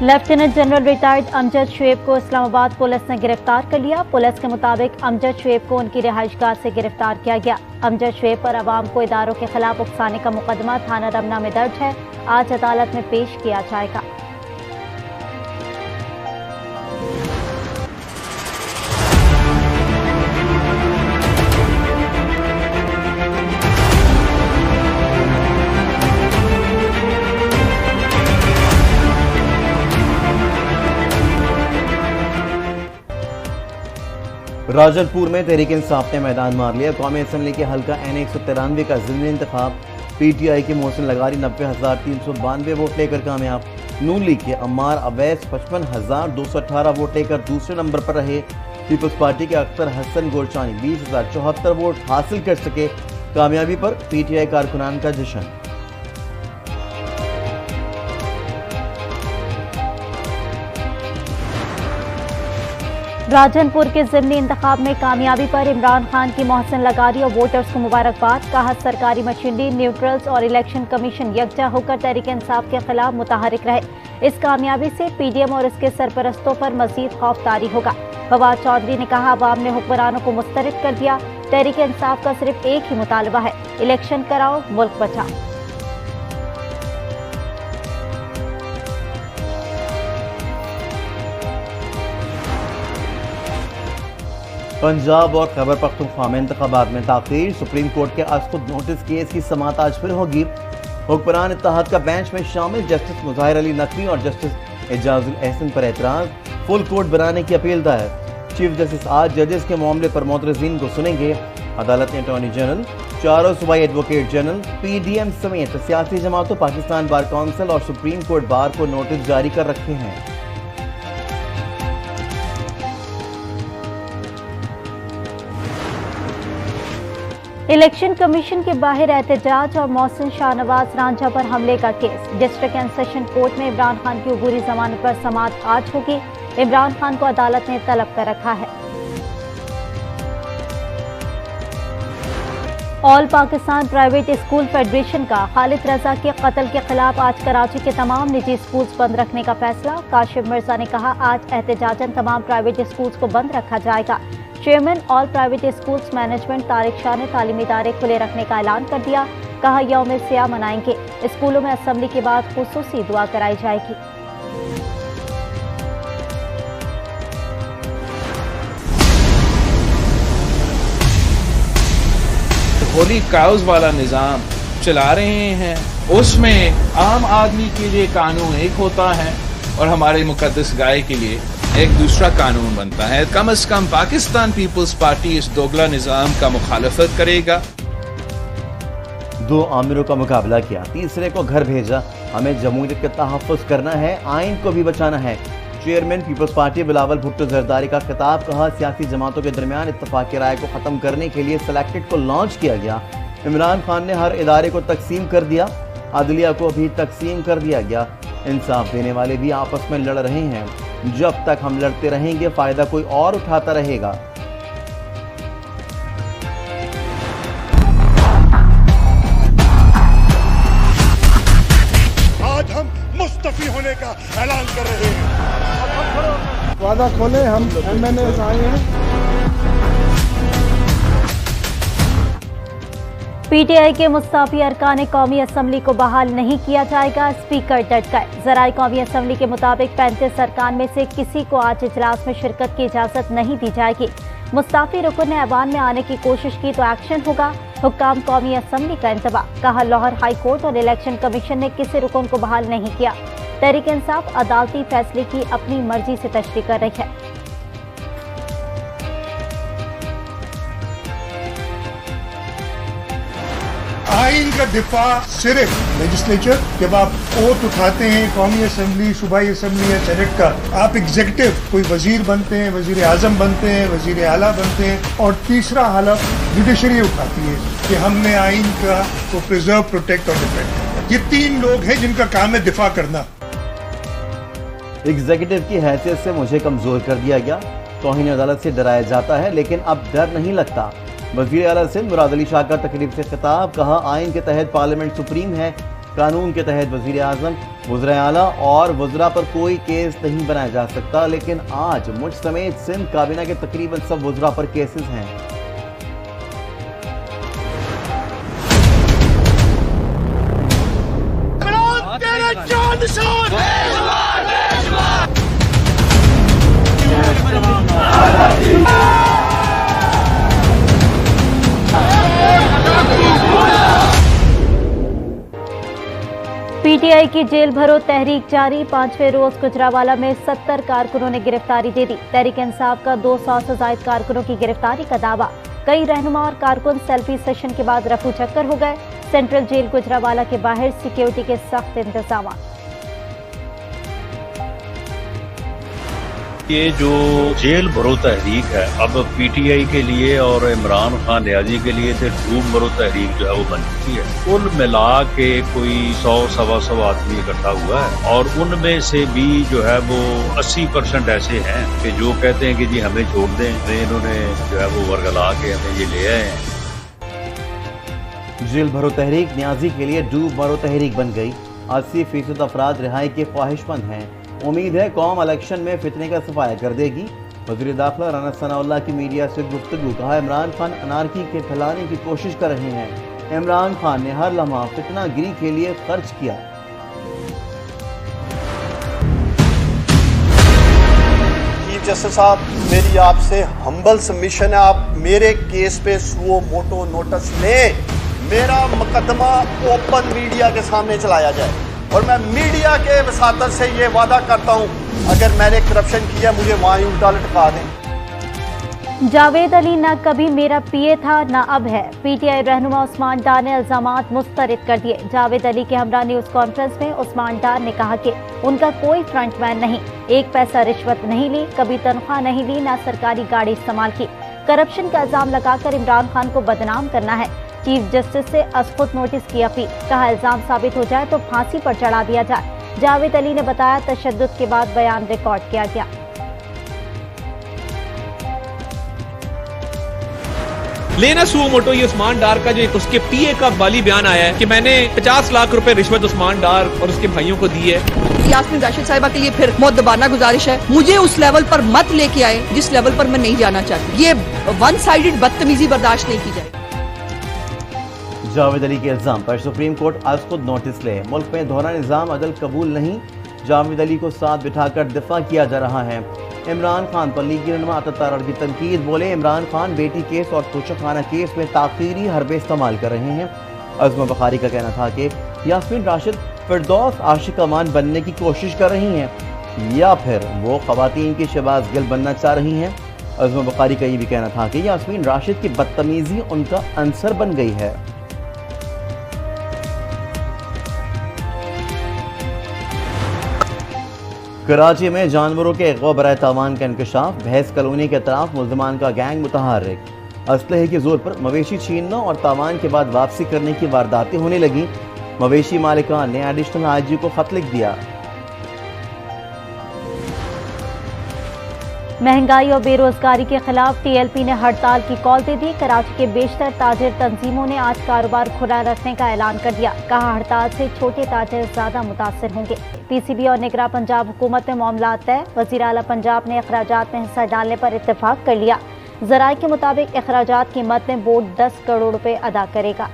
Lieutenant general retired Amjad Shoaib को Islamabad police ने गिरफ्तार कर लिया। पुलिस के मुताबिक अमजद शुएब को उनकी रिहाइशगाह से गिरफ्तार किया गया। अमजद शुएब पर अवाम को इदारों के खिलाफ उकसाने का मुकदमा थाना रमना में दर्ज है। आज अदालत में पेश किया जाएगा। राजनपुर में तहरीक इंसाफ ने मैदान मार लिया। कौमी असम्बली के हल्का N 193 का ज़िमनी इंतखाब PTI के मोहसिन लगारी 90,392 वोट लेकर कामयाब। नून लीग के अम्मार अवैस 55,218 वोट लेकर दूसरे नंबर पर रहे। पीपल्स पार्टी के अख्तर हसन गोरचानी 20,074 वोट हासिल कर सके। कामयाबी पर PTI कारकुनान का जश्न। राजनपुर के ज़िमनी इंतखाब में कामयाबी पर इमरान खान की मोहसिन लगारी और वोटर्स को मुबारकबाद। कहा सरकारी मशीनरी, न्यूट्रल्स और इलेक्शन कमीशन यकजा होकर तहरीक इंसाफ के खिलाफ मुतहरिक रहे। इस कामयाबी से PDM और इसके सरपरस्तों पर मजीद खौफ तारी होगा। फवाद चौधरी ने कहा अवाम ने हुक्मरानों को मुस्तरद कर दिया। तहरीक इंसाफ का सिर्फ एक ही मुतालबा है, इलेक्शन कराओ, मुल्क बचाओ। पंजाब और खैबर पख्तूनख्वा में इंतखाबात में ताख़ीर। सुप्रीम कोर्ट के आज खुद नोटिस केस की समाअत आज फिर होगी। हुक्मरान इत्तेहाद का बेंच में शामिल जस्टिस मुज़ाहिर अली नकवी और जस्टिस एजाजुल एहसन पर एतराज़। फुल कोर्ट बनाने की अपील दायर। चीफ जस्टिस आज जजेस के मामले पर मोतरजीन को सुनेंगे। अदालत ने अटॉर्नी जनरल, चारों सूबाई एडवोकेट जनरल, PDM समेत सियासी जमातों, पाकिस्तान बार काउंसिल और सुप्रीम कोर्ट बार को नोटिस जारी कर रखे हैं। इलेक्शन कमीशन के बाहर एहतजाज और मोहसिन शाहनवाज रांझा पर हमले का case. District and session court में इमरान खान की अबूरी जमानत पर समाअत आज होगी। इमरान खान को अदालत ने तलब कर रखा है। All Pakistan private school federation का खालिद रजा के कत्ल के खिलाफ आज कराची के तमाम निजी स्कूल्स बंद रखने का फैसला। काशिफ मिर्जा ने कहा आज एहतजाजन तमाम प्राइवेट स्कूल्स को बंद रखा जाएगा। Chairman all private schools management Tariq Shah ने तालीमी इदारे खुले रखने का ऐलान कर दिया। कहा यौम सियाह मनाएंगे। स्कूलों में असेंबली के बाद खुसूसी दुआ कराई जाएगी। होली काउज वाला निजाम चला रहे हैं, उसमें आम आदमी के लिए कानून एक होता है और हमारे मुकद्दस गाय के लिए एक दूसरा कानून बनता है। कम से कम पाकिस्तान पीपल्स पार्टी इस दोगला निजाम का मुखालफत करेगा। दो आमिरों का मुकाबला किया, तीसरे को घर भेजा। हमें जमहूरियत का तहफ़्फ़ुज़ करना है, आइन को भी बचाना है। Chairman Peoples Party Bilawal Bhutto Zardari का खिताब। कहा सियासी जमातों के दरमियान इत्तफाक़ राय को ख़त्म करने के लिए सिलेक्टेड को लॉन्च किया गया। इमरान खान ने हर इदारे को तकसीम कर दिया। अदलिया को भी तकसीम कर दिया गया। इंसाफ देने वाले भी आपस में लड़ रहे हैं। जब तक हम लड़ते रहेंगे फायदा कोई और उठाता रहेगा। आज हम मुस्तफी होने का ऐलान कर रहे हैं। वादा खोले, हम MNAs आए हैं। PTI के मुस्ताफी अरकान कौमी असम्बली को बहाल नहीं किया जाएगा। स्पीकर डट गए। ज़राए कौमी असम्बली के मुताबिक 35 अरकान में से किसी को आज इजलास में शिरकत की इजाज़त नहीं दी जाएगी। मुस्ताफी रुकन ने ऐवान में आने की कोशिश की तो एक्शन होगा। हुक्काम कौमी असम्बली का इंतबाह। कहा लाहौर हाई कोर्ट और इलेक्शन कमीशन ने किसी रुकन को बहाल नहीं किया। तहरीक इंसाफ अदालती फैसले की अपनी मर्जी से तशरीह कर रही है। आइन का दिफा सिर्फ लेजिस्लेचर, जब आप ओथ उठाते हैं कौमी असम्बली, सूबाई असम्बली या सेनेट का, आप एग्जीक्यूटिव कोई वजीर बनते हैं, वजीर आजम बनते हैं, वजीर आला बनते हैं, और तीसरा हलफ जुडिशरी उठाती है कि हमने आइन का को प्रिजर्व, प्रोटेक्ट और डिफेंड। ये तीन लोग हैं जिनका काम है दिफा करना। एग्जीक्यूटिव की हैसियत से मुझे कमजोर कर दिया गया। तौहीन अदालत से डराया जाता है लेकिन अब डर नहीं लगता। वज़ीर आला सिंध मुराद अली शाह का तकरीब से खिताब। कहा आइन के तहत पार्लियामेंट सुप्रीम है, कानून के तहत वजीर आजम, वज़ीर आला और वज़रा पर कोई केस नहीं बनाया जा सकता, लेकिन आज मुझ समेत सिंध काबीना के तकरीबन सब वज़रा पर केसेस हैं। पीटीआई की जेल भरो तहरीक जारी। 5वें रोज गुजरावाला में 70 कारकुनों ने गिरफ्तारी दे दी। तहरीक इंसाफ का 200 से ज्यादा कारकुनों की गिरफ्तारी का दावा। कई रहनुमा और कारकुन सेल्फी सेशन के बाद रफू चक्कर हो गए। सेंट्रल जेल गुजरावाला के बाहर सिक्योरिटी के सख्त इंतजाम। ये जो जेल भरो तहरीक है अब पीटीआई के लिए और इमरान खान न्याजी के लिए तो डूब भरो तहरीक जो है वो बन चुकी है। कुल मिला के कोई 100-125 आदमी इकट्ठा हुआ है और उनमें से भी जो है वो 80% ऐसे हैं कि जो कहते हैं कि जी हमें छोड़ दें, इन्होंने जो है वो वर्गला के हमें ये ले आए हैं। जेल भरो तहरीक न्याजी के लिए डूब भरो तहरीक बन गई। 80% अफराद रिहाई के ख्वाहिशमंद हैं। उम्मीद है कौम इलेक्शन में फितने का सफाया कर देगी। वज़ीर दाखिला राना सनाउल्लाह की मीडिया से गुफ्तगू। कहा, इमरान खान अनारकी के फैलाने की कोशिश कर रहे हैं। इमरान खान ने हर लम्हा फितनागिरी के लिए खर्च किया। चीफ जस्टिस साहब, मेरी आपसे हम्बल सबमिशन है, आप मेरे केस पे सुओ मोटो नोटिस लें। मेरा मुकदमा ओपन मीडिया के सामने चलाया जाए और मैं मीडिया के वसातत से ये वादा करता हूं, अगर मैंने करप्शन किया मुझे वहां ही उल्टा लटका दें। जावेद अली न कभी मेरा पीए था न अब है। पीटीआई रहनुमा उस्मान डार ने इल्जामात मुस्तरद कर दिए। जावेद अली के हमरा न्यूज कॉन्फ्रेंस में उस्मान डार ने कहा कि उनका कोई फ्रंटमैन नहीं, एक पैसा रिश्वत नहीं ली, कभी तनख्वाह नहीं ली, न सरकारी गाड़ी इस्तेमाल की। करप्शन का इल्जाम लगाकर इमरान खान को बदनाम करना है। चीफ जस्टिस से असखुद नोटिस की अपील। कहा, इल्जाम साबित हो जाए तो फांसी पर चढ़ा दिया जाए। जावेद अली ने बताया, तशद्दुद के बाद बयान रिकॉर्ड किया गया। लेना सुओ मोटो ये उस्मान डार का जो एक उसके पीए का वाली बयान आया है कि मैंने 50 लाख रुपए रिश्वत उस्मान डार और उसके भाइयों को दी है। यास्मीन राशिद साहिबा के लिए फिर मुद्दबाना गुजारिश है, मुझे उस लेवल पर मत लेके आए जिस लेवल पर मैं नहीं जाना चाहती। ये वन साइडेड बदतमीजी बर्दाश्त नहीं की जाए। जावेद अली के इल्जाम पर सुप्रीम कोर्ट आज खुद नोटिस ले। मुल्क में दोहरा निज़ाम अदल कबूल नहीं। जावेद अली को साथ बिठाकर दिफा किया जा रहा है। इमरान खान पर लीगी रहनुमा अता तारड़ की तनकीद। बोले, इमरान खान बेटी केस और तोशाखाना केस में ताख़ीरी हरबे इस्तेमाल कर रहे हैं। अज़मा बुखारी का कहना था कि यास्मीन राशिद फिरदौस आशिक अमान बनने की कोशिश कर रही हैं या फिर वो ख़वातीन की शहबाज गिल बनना चाह रही हैं। अज़मा बुखारी का ये भी कहना था कि यास्मीन राशिद की बदतमीजी उनका अंसर बन गई है। कराची में जानवरों के अगवा बराए तावान का इंकशाफ। भैंस कॉलोनी के तरफ मुल्ज़िमान का गैंग मुतहर्रिक। असलहे के जोर पर मवेशी छीनना और तावान के बाद वापसी करने की वारदातें होने लगी। मवेशी मालिकान ने एडिशनल आईजी को खत लिख दिया। महंगाई और बेरोजगारी के खिलाफ टीएलपी ने हड़ताल की कॉल दे दी। कराची के बेशतर ताजिर तंजीमों ने आज कारोबार खुला रखने का ऐलान कर दिया। कहा, हड़ताल से छोटे ताजिर ज्यादा मुतासिर होंगे। पीसीबी और निगरां पंजाब हुकूमत में मामला तय। वज़ीर आला पंजाब ने अखराजात में हिस्सा डालने पर इत्तेफाक कर लिया। ज़राए के मुताबिक अखराजात की मद में बोर्ड 10 करोड़ रुपए अदा करेगा।